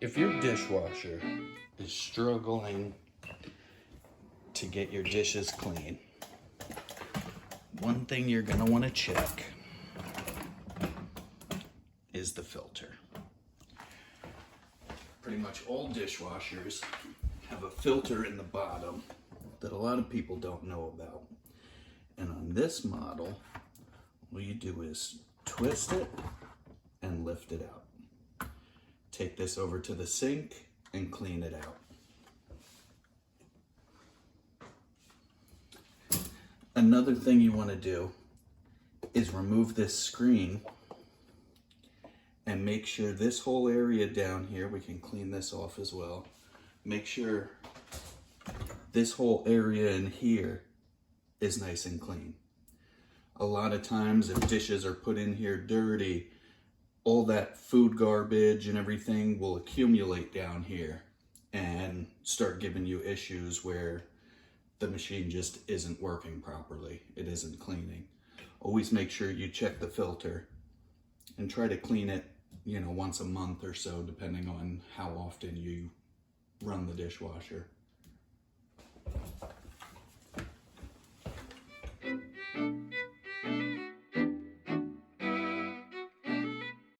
If your dishwasher is struggling to get your dishes clean, one thing you're going to want to check is the filter. Pretty much all dishwashers have a filter in the bottom that a lot of people don't know about. And on this model, all you do is twist it and lift it out. Take this over to the sink and clean it out. Another thing you want to do is remove this screen and make sure this whole area down here, we can clean this off as well. Make sure this whole area in here is nice and clean. A lot of times if dishes are put in here dirty, all that food garbage and everything will accumulate down here and start giving you issues where the machine just isn't working properly. It isn't cleaning. Always make sure you check the filter and try to clean it, once a month or so, depending on how often you run the dishwasher.